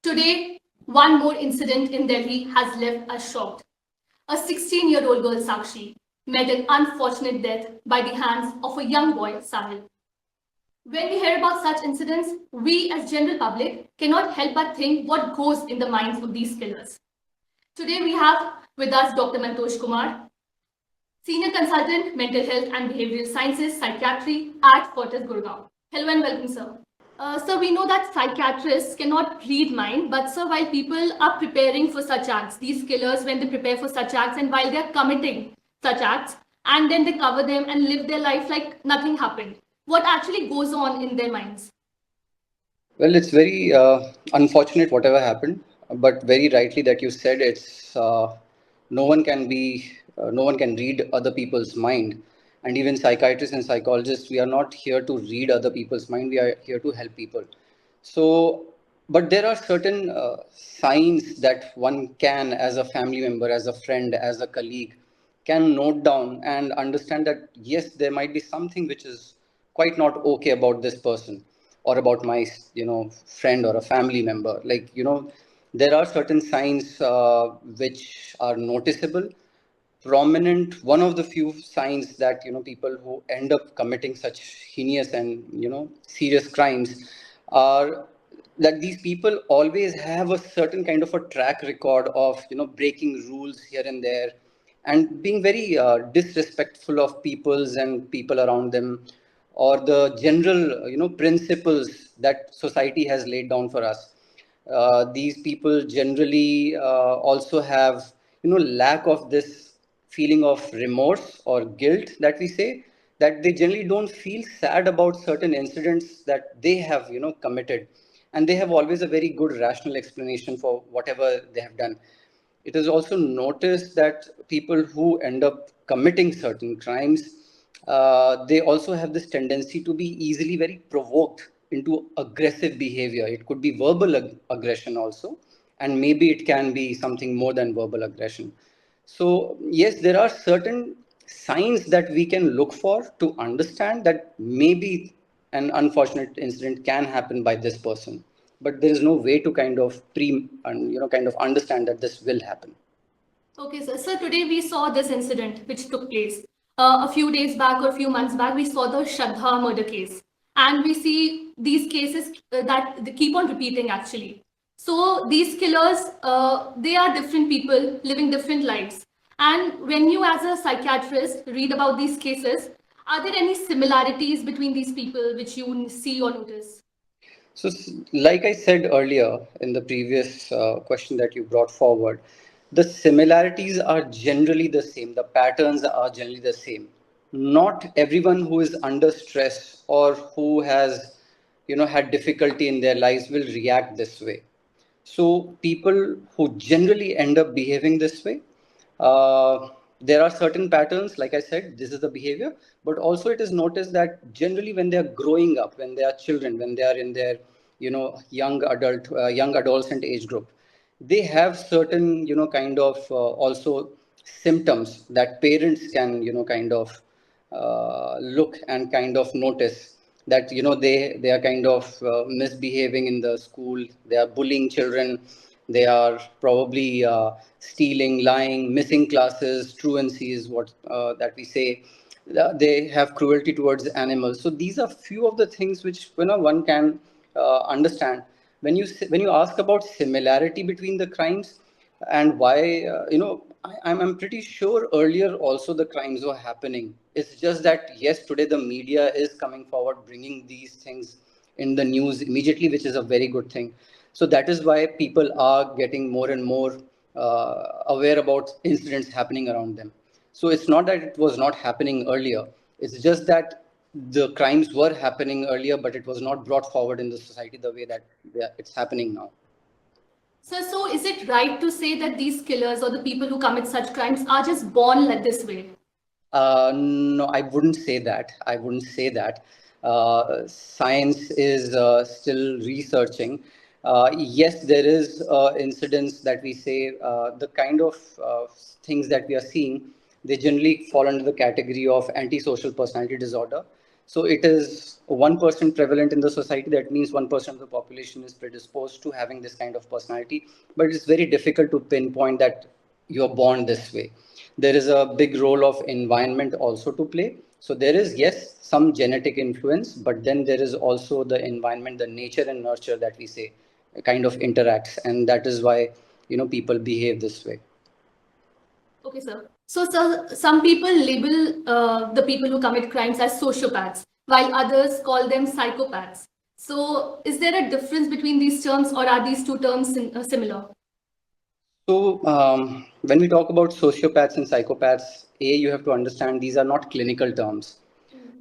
Today, one more incident in Delhi has left us shocked. A 16-year-old girl, Sakshi, met an unfortunate death by the hands of a young boy, Sahil. When we hear about such incidents, we as general public cannot help but think what goes in the minds of these killers. Today we have with us Dr. Mantosh Kumar, Senior Consultant, Mental Health and Behavioral Sciences, Psychiatry at Fortis, Gurugram. Hello and welcome, sir. Sir, we know that psychiatrists cannot read mind, but sir, while people are preparing for such acts, these killers, when they prepare for such acts and while they are committing such acts, and then they cover them and live their life like nothing happened, what actually goes on in their minds? Well, it's very unfortunate whatever happened, but very rightly that you said it's no one can read other people's mind, and even psychiatrists and psychologists, we are not here to read other people's mind. We are here to help people. So, but there are certain signs that one can, as a family member, as a friend, as a colleague, can note down and understand that yes, there might be something which is quite not okay about this person or about my friend or a family member. Like there are certain signs which are noticeable, prominent. One of the few signs that people who end up committing such heinous and serious crimes are that these people always have a certain kind of a track record of breaking rules here and there, and being very disrespectful of peoples and people around them, or the general principles that society has laid down for us. These people generally also have lack of this feeling of remorse or guilt that we say, that they generally don't feel sad about certain incidents that they have committed, and they have always a very good rational explanation for whatever they have done. It is also noticed that people who end up committing certain crimes, they also have this tendency to be easily very provoked into aggressive behavior. It could be verbal aggression also, and maybe it can be something more than verbal aggression. So, yes, there are certain signs that we can look for to understand that maybe an unfortunate incident can happen by this person, but there is no way to kind of kind of understand that this will happen. Okay, sir. So today we saw this incident which took place a few days back or a few months back. We saw the Shraddha murder case, and we see these cases that they keep on repeating actually. So these killers, they are different people living different lives. And when you, as a psychiatrist, read about these cases, are there any similarities between these people which you see or notice? So, like I said earlier in the previous question that you brought forward, the similarities are generally the same. The patterns are generally the same. Not everyone who is under stress or who has, had difficulty in their lives will react this way. So people who generally end up behaving this way, uh, there are certain patterns. Like I said, this is the behavior, but also it is noticed that generally when they are growing up, when they are children, when they are in their young adolescent age group, they have certain kind of also symptoms that parents can kind of look and kind of notice, that they are kind of misbehaving in the school, they are bullying children, they are probably stealing, lying, missing classes, truancies, what that we say. They have cruelty towards animals. So these are few of the things which one can understand when when you ask about similarity between the crimes and why. I'm pretty sure earlier also the crimes were happening. It's just that yes, today the media is coming forward, bringing these things in the news immediately, which is a very good thing. So that is why people are getting more and more aware about incidents happening around them. So it's not that it was not happening earlier. It's just that the crimes were happening earlier, but it was not brought forward in the society the way that it's happening now. So is it right to say that these killers or the people who commit such crimes are just born like this way? No, I wouldn't say that. I wouldn't say that. Science is still researching. Yes, there is incidents that we say the kind of things that we are seeing. They generally fall under the category of antisocial personality disorder. So it is 1% prevalent in the society. That means 1% of the population is predisposed to having this kind of personality. But it's very difficult to pinpoint that you're born this way. There is a big role of environment also to play. So there is, yes, some genetic influence, but then there is also the environment, the nature and nurture that we say kind of interacts, and that is why people behave this way. Okay, sir. So some people label the people who commit crimes as sociopaths, while others call them psychopaths. So, is there a difference between these terms, or are these two terms similar? So, when we talk about sociopaths and psychopaths, you have to understand these are not clinical terms.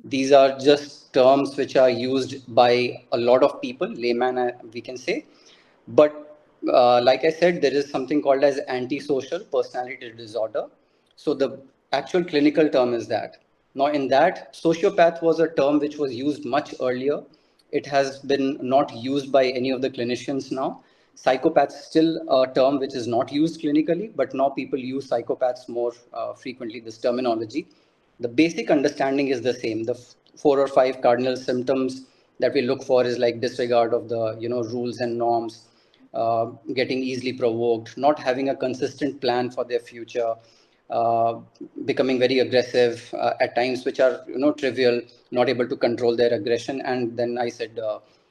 These are just terms which are used by a lot of people, layman, we can say. But like I said, there is something called as antisocial personality disorder. So the actual clinical term is that. Now, in that, sociopath was a term which was used much earlier. It has been not used by any of the clinicians now. Psychopath is still a term which is not used clinically, but now people use psychopaths more frequently, this terminology. The basic understanding is the same. The four or five cardinal symptoms that we look for is like disregard of the rules and norms, getting easily provoked, not having a consistent plan for their future, uh, becoming very aggressive at times which are trivial, not able to control their aggression, and then I said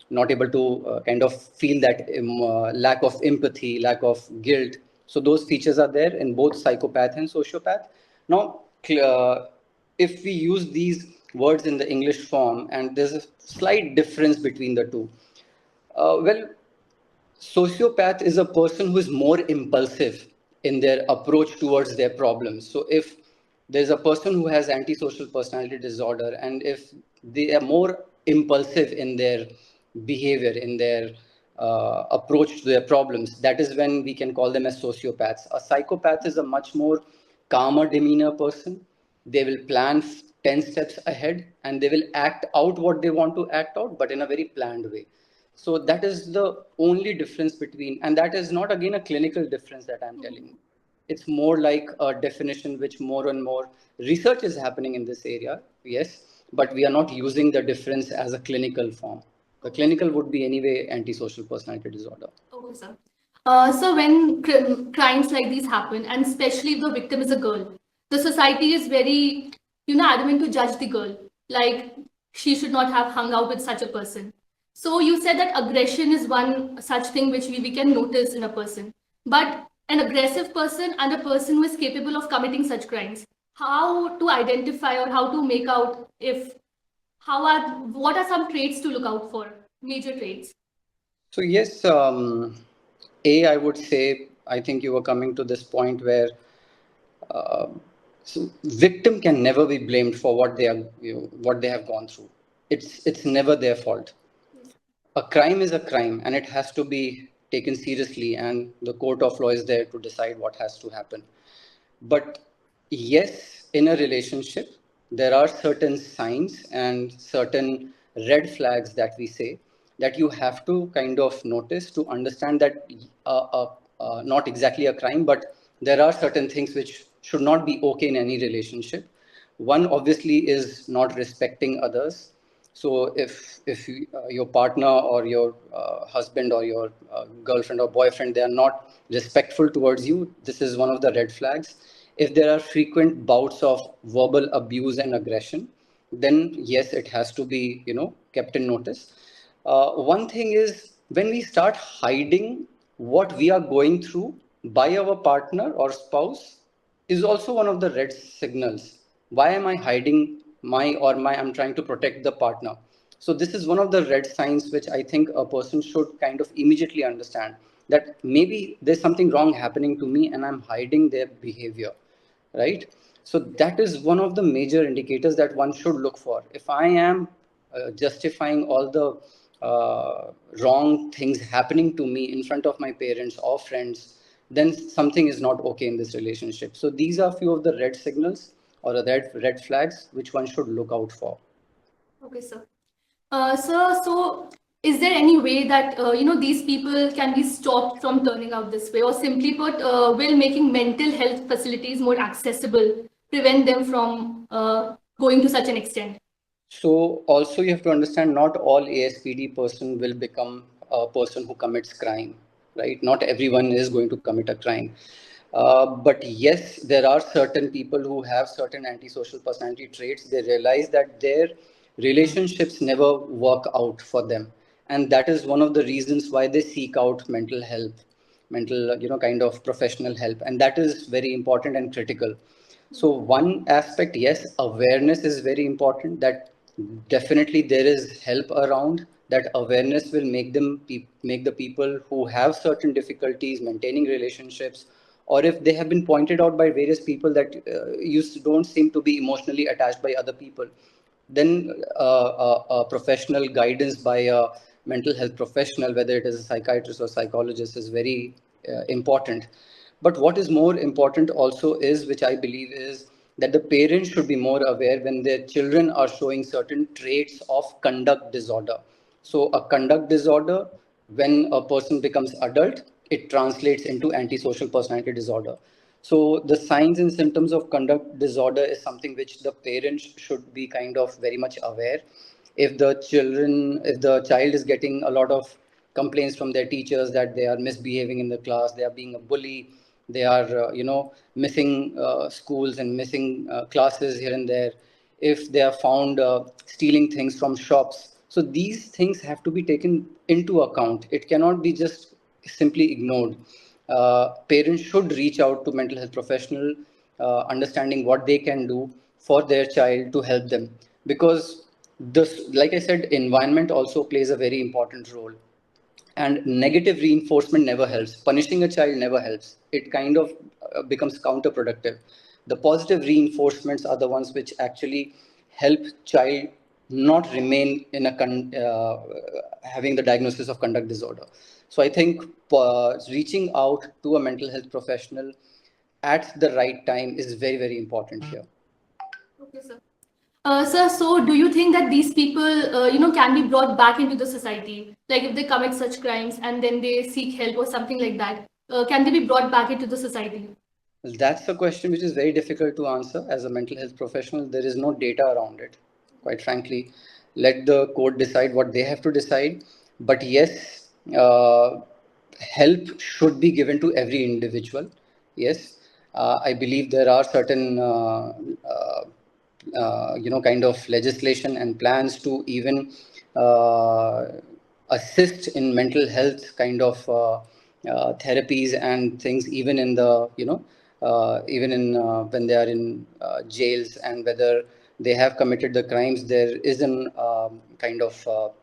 not able to kind of feel that lack of empathy, lack of guilt. So those features are there in both psychopath and sociopath. Now, if we use these words in the English form, and there's a slight difference between the two. Well, sociopath is a person who is more impulsive in their approach towards their problems. So if there's a person who has antisocial personality disorder, and if they are more impulsive in their behavior, in their approach to their problems, that is when we can call them as sociopaths. A psychopath is a much more calmer demeanor person. They will plan 10 steps ahead, and they will act out what they want to act out, but in a very planned way. So that is the only difference between, and that is not again a clinical difference that I'm telling you. It's more like a definition which more and more research is happening in this area, yes, but we are not using the difference as a clinical form. The clinical would be anyway antisocial personality disorder. Okay, sir. So when crimes like these happen, and especially if the victim is a girl, the society is very, adamant to judge the girl. Like she should not have hung out with such a person. So you said that aggression is one such thing which we can notice in a person. But an aggressive person and a person who is capable of committing such crimes, how to identify or how to make out if what are some traits to look out for, major traits? So yes, I would say I think you were coming to this point where uh, so victim can never be blamed for what they are what they have gone through. It's never their fault. A crime is a crime, and it has to be taken seriously, and the court of law is there to decide what has to happen. But yes, in a relationship, there are certain signs and certain red flags that we say that you have to kind of notice to understand that not exactly a crime, but there are certain things which should not be okay in any relationship. One obviously is not respecting others. So if your partner or your husband or your girlfriend or boyfriend, they are not respectful towards you, this is one of the red flags. If there are frequent bouts of verbal abuse and aggression, then yes, it has to be kept in notice. One thing is when we start hiding what we are going through by our partner or spouse is also one of the red signals. Why am I hiding I'm trying to protect the partner? So this is one of the red signs which I think a person should kind of immediately understand, that maybe there's something wrong happening to me and I'm hiding their behavior, right? So that is one of the major indicators that one should look for. If I am justifying all the wrong things happening to me in front of my parents or friends, then something is not okay in this relationship. So these are few of the red signals or the red flags which one should look out for. Okay, sir. Sir, so is there any way that these people can be stopped from turning out this way, or simply put, will making mental health facilities more accessible prevent them from going to such an extent? So also you have to understand, not all ASPD person will become a person who commits crime, right? Not everyone is going to commit a crime. But yes, there are certain people who have certain antisocial personality traits. They realize that their relationships never work out for them. And that is one of the reasons why they seek out mental health, mental, kind of professional help. And that is very important and critical. So one aspect, yes, awareness is very important. That definitely there is help around. That awareness will make the people who have certain difficulties maintaining relationships, or if they have been pointed out by various people that don't seem to be emotionally attached by other people, then professional guidance by a mental health professional, whether it is a psychiatrist or psychologist, is very important. But what is more important also is, which I believe is, that the parents should be more aware when their children are showing certain traits of conduct disorder. So, a conduct disorder, when a person becomes adult, it translates into antisocial personality disorder. So, the signs and symptoms of conduct disorder is something which the parents should be kind of very much aware. If the child is getting a lot of complaints from their teachers that they are misbehaving in the class, they are being a bully, they are missing schools and missing classes here and there, if they are found stealing things from shops, so these things have to be taken into account. It cannot be just simply ignored. Parents should reach out to mental health professional, understanding what they can do for their child to help them, because this, like I said, environment also plays a very important role. And negative reinforcement never helps. Punishing a child never helps. It kind of becomes counterproductive. The positive reinforcements are the ones which actually help child not remain in having the diagnosis of conduct disorder. So I think reaching out to a mental health professional at the right time is very, very important here. Okay, sir. Sir, so do you think that these people, can be brought back into the society? Like if they commit such crimes and then they seek help or something like that, can they be brought back into the society? Well, that's a question which is very difficult to answer. As a mental health professional, there is no data around it. Quite frankly, let the court decide what they have to decide. But yes, help should be given to every individual. Yes, I believe there are certain kind of legislation and plans to even uh, assist in mental health kind of therapies and things, even in the even in when they are in jails, and whether they have committed the crimes, there is an kind of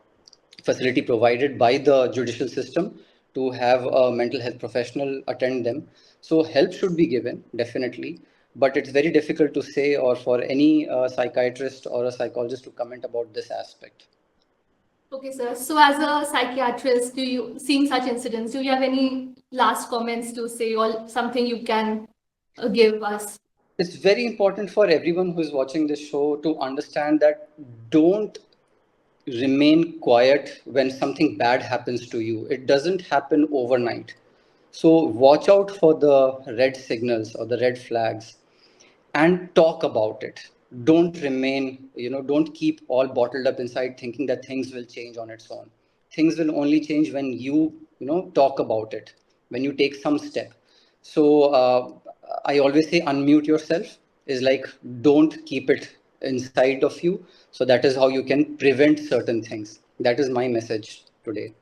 facility provided by the judicial system to have a mental health professional attend them. So help should be given, definitely, but it's very difficult to say, or for any psychiatrist or a psychologist to comment about this aspect. Okay, sir. So as a psychiatrist, do you seeing such incidents, do you have any last comments to say or something you can give us? It's very important for everyone who is watching this show to understand that don't remain quiet when something bad happens to you. It doesn't happen overnight. So watch out for the red signals or the red flags and talk about it. Don't remain, don't keep all bottled up inside thinking that things will change on its own. Things will only change when talk about it, when you take some step. So I always say unmute yourself, is like, don't keep it inside of you. So that is how you can prevent certain things. That is my message today.